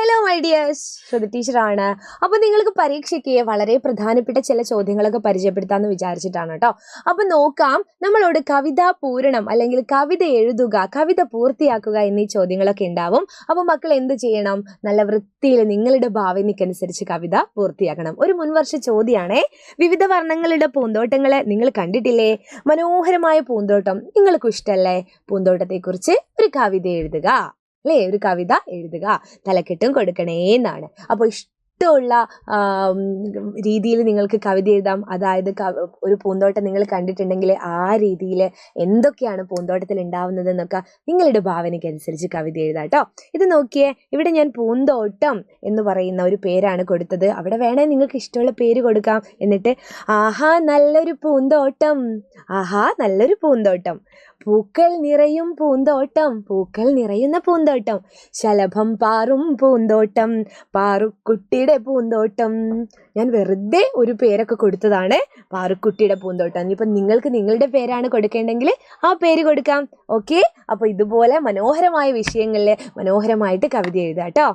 Hello my dears, ശ്രുതി ടീച്ചറാണ്. അപ്പോൾ നിങ്ങൾക്ക് പരീക്ഷയ്ക്ക് വളരെ പ്രധാനപ്പെട്ട ചില ചോദ്യങ്ങളൊക്കെ പരിചയപ്പെടുത്താമെന്ന് വിചാരിച്ചിട്ടാണ് കേട്ടോ. അപ്പോൾ നോക്കാം, നമ്മളോട് കവിതാ പൂരണം അല്ലെങ്കിൽ കവിത എഴുതുക, കവിത പൂർത്തിയാക്കുക എന്നീ ചോദ്യങ്ങളൊക്കെ ഉണ്ടാവും. അപ്പോൾ മക്കൾ എന്ത് ചെയ്യണം? നല്ല വൃത്തിയിൽ നിങ്ങളുടെ ഭാവനയ്ക്കനുസരിച്ച് കവിത പൂർത്തിയാക്കണം. ഒരു മുൻവർഷ ചോദ്യമാണേ. വിവിധ വർണ്ണങ്ങളുടെ പൂന്തോട്ടങ്ങളെ നിങ്ങൾ കണ്ടിട്ടില്ലേ? മനോഹരമായ പൂന്തോട്ടം നിങ്ങൾക്ക് ഇഷ്ടമല്ലേ? പൂന്തോട്ടത്തെക്കുറിച്ച് ഒരു കവിത എഴുതുക അല്ലേ? ഒരു കവിത എഴുതുക, തലക്കെട്ടും കൊടുക്കണേ എന്നാണ്. അപ്പോൾ ഇഷ്ടമുള്ള രീതിയിൽ നിങ്ങൾക്ക് കവിത എഴുതാം. അതായത് ഒരു പൂന്തോട്ടം നിങ്ങൾ കണ്ടിട്ടുണ്ടെങ്കിൽ ആ രീതിയിൽ എന്തൊക്കെയാണ് പൂന്തോട്ടത്തിൽ ഉണ്ടാവുന്നതെന്നൊക്കെ നിങ്ങളുടെ ഭാവനയ്ക്കനുസരിച്ച് കവിത എഴുതാം കേട്ടോ. ഇത് നോക്കിയേ, ഇവിടെ ഞാൻ പൂന്തോട്ടം എന്ന് പറയുന്ന ഒരു പേരാണ് കൊടുത്തത്. അവിടെ വേണേ നിങ്ങൾക്ക് ഇഷ്ടമുള്ള പേര് കൊടുക്കാം. എന്നിട്ട് ആഹാ നല്ലൊരു പൂന്തോട്ടം, ആഹാ നല്ലൊരു പൂന്തോട്ടം, പൂക്കൾ നിറയും പൂന്തോട്ടം, പൂക്കൾ നിറയുന്ന പൂന്തോട്ടം, ശലഭം പാറും പൂന്തോട്ടം, പാറുക്കുട്ടിയുടെ പൂന്തോട്ടം. ഞാൻ വെറുതെ ഒരു പേരൊക്കെ കൊടുത്തതാണ്, പാറുക്കുട്ടിയുടെ പൂന്തോട്ടം. ഇനിയിപ്പോൾ നിങ്ങൾക്ക് നിങ്ങളുടെ പേരാണ് കൊടുക്കേണ്ടെങ്കിൽ ആ പേര് കൊടുക്കാം. ഓക്കെ, അപ്പോൾ ഇതുപോലെ മനോഹരമായ വിഷയങ്ങളിൽ മനോഹരമായിട്ട് കവിത എഴുതാം കേട്ടോ.